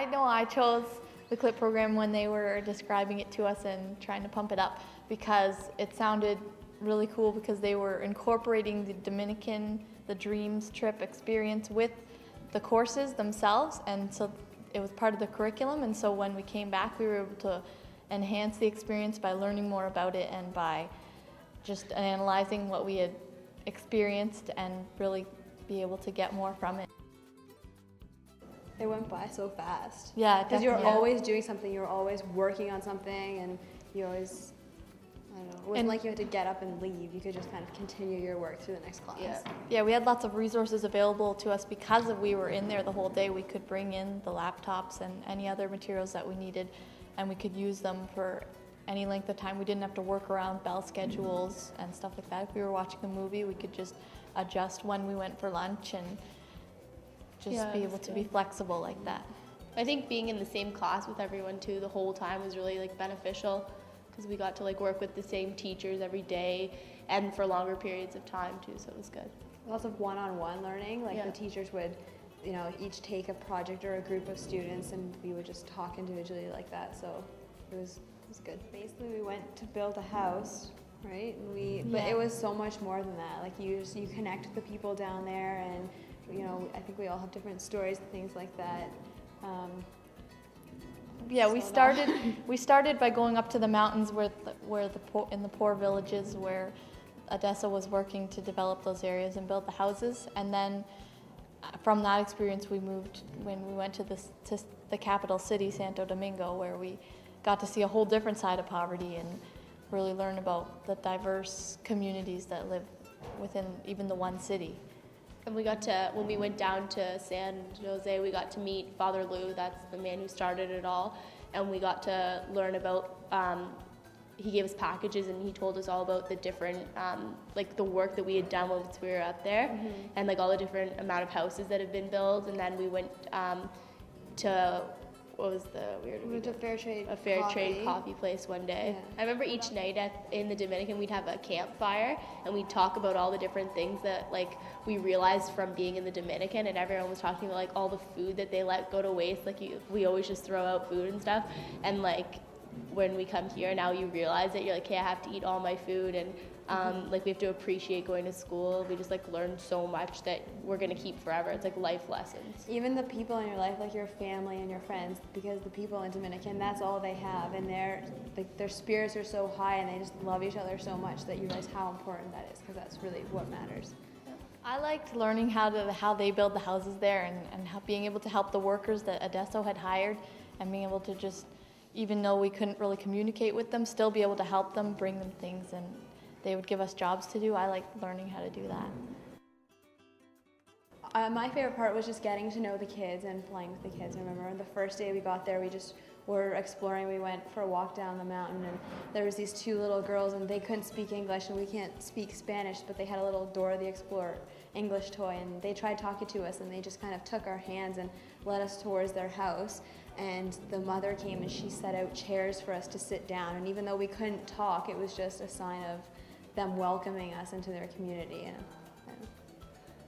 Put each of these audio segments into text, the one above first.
I know I chose the CLIP program when they were describing it to us and trying to pump it up because it sounded really cool because they were incorporating the Dominican, the Dreams trip experience with the courses themselves, and so it was part of the curriculum, and so when we came back we were able to enhance the experience by learning more about it and by just analyzing what we had experienced and really be able to get more from it. It went by so fast. Yeah, because you're always doing something, you're always working on something, and you always, I don't know, it wasn't like you had to get up and leave. You could just kind of continue your work through the next class. Yeah, we had lots of resources available to us because we were in there the whole day. We could bring in the laptops and any other materials that we needed, and we could use them for any length of time. We didn't have to work around bell schedules and stuff like that. If we were watching the movie, we could just adjust when we went for lunch and just be able to be flexible like that. I think being in the same class with everyone too the whole time was really like beneficial because we got to like work with the same teachers every day and for longer periods of time too, so it was good. Lots of one-on-one learning, like the teachers would, you know, each take a project or a group of students and we would just talk individually like that, so it was good. Basically we went to build a house, right? And but it was so much more than that. Like you connect with the people down there, and you know, I think we all have different stories and things like that. We started by going up to the mountains in the poor villages where Odessa was working to develop those areas and build the houses, and then from that experience we moved when we went to the capital city, Santo Domingo, where we got to see a whole different side of poverty and really learn about the diverse communities that live within even the one city. And we got to, when we went down to San Jose, we got to meet Father Lou, that's the man who started it all, and we got to learn about, he gave us packages and he told us all about the different, like the work that we had done once we were up there, and like all the different amount of houses that have been built, and then we went to, what was the weird? We went to a fair trade coffee place one day. Yeah. I remember each night in the Dominican we'd have a campfire and we'd talk about all the different things that like we realized from being in the Dominican, and everyone was talking about like all the food that they let go to waste. Like we always just throw out food and stuff, and like when we come here now you realize that you're like, hey, I have to eat all my food, and like we have to appreciate going to school. We just like learned so much that we're gonna keep forever. It's like life lessons. Even the people in your life, like your family and your friends, because the people in Dominican, that's all they have, and their spirits are so high and they just love each other so much that you realize how important that is, because that's really what matters. I liked learning how they build the houses there, and being able to help the workers that Odesso had hired, and being able to just, even though we couldn't really communicate with them, still be able to help them, bring them things, and they would give us jobs to do. I liked learning how to do that. My favorite part was just getting to know the kids and playing with the kids. I remember the first day we got there, we just were exploring. We went for a walk down the mountain, and there was these two little girls, and they couldn't speak English, and we can't speak Spanish, but they had a little Dora the Explorer English toy, and they tried talking to us, and they just kind of took our hands and led us towards their house. And the mother came and she set out chairs for us to sit down, and even though we couldn't talk, it was just a sign of them welcoming us into their community.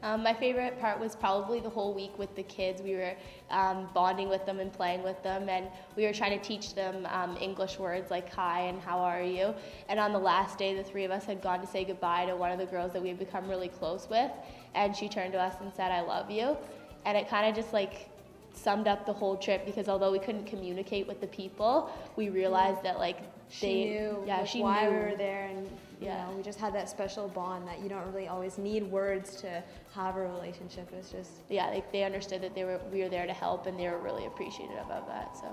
My favorite part was probably the whole week with the kids. We were bonding with them and playing with them, and we were trying to teach them English words like hi and how are you. And on the last day, the three of us had gone to say goodbye to one of the girls that we had become really close with, and she turned to us and said, I love you. And it kind of just like summed up the whole trip, because although we couldn't communicate with the people, we realized that like she knew why we were there, and you know, we just had that special bond that you don't really always need words to have a relationship. It's just like they understood that we were there to help, and they were really appreciative of that. So.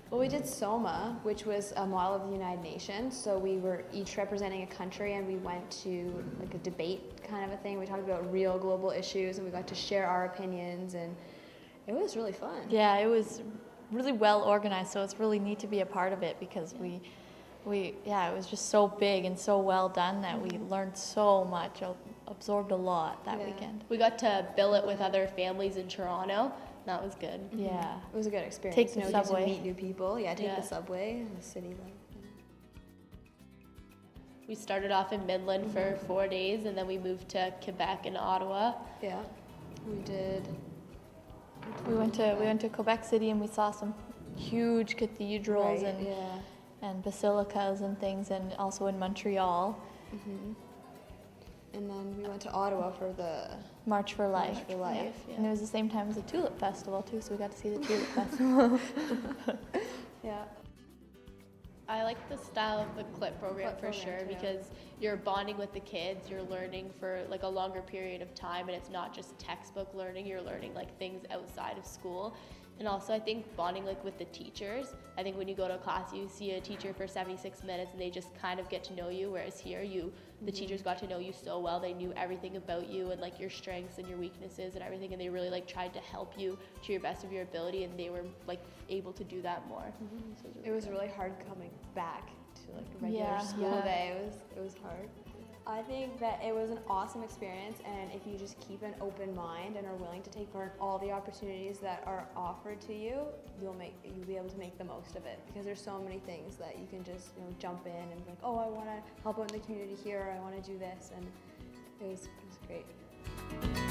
Well, we did SOMA, which was a model of the United Nations. So we were each representing a country, and we went to like a debate kind of a thing. We talked about real global issues, and we got to share our opinions, and it was really fun. Yeah, it was really well organized, so it's really neat to be a part of it, because it was just so big and so well done that we learned so much, absorbed a lot that weekend. We got to bill it with other families in Toronto. That was good. Yeah. It was a good experience. Take the subway. To meet new people. Yeah, take the subway in the city. We started off in Midland for 4 days, and then we moved to Quebec and Ottawa. Yeah, we did We went to Quebec City and we saw some huge cathedrals Right, and yeah. and basilicas and things, and also in Montreal. And then we went to Ottawa for the March for Life. March for Life, Yeah. And it was the same time as the Tulip Festival too, so we got to see the Tulip Festival. yeah. I like the style of the CLIP program CLIP for program, sure too. because you're bonding with the kids, you're learning for like a longer period of time, and it's not just textbook learning, you're learning like things outside of school. And also I think bonding like with the teachers. I think when you go to a class you see a teacher for 76 minutes and they just kind of get to know you, whereas here the teachers got to know you so well. They knew everything about you and like your strengths and your weaknesses and everything, and they really like tried to help you to your best of your ability, and they were like able to do that more. So It was really hard coming back to like a regular Yeah. school Yeah. day. It was hard. I think that it was an awesome experience, and if you just keep an open mind and are willing to take part in all the opportunities that are offered to you, you'll be able to make the most of it, because there's so many things that you can just jump in and be like, oh, I want to help out in the community here, or I want to do this, and it was great.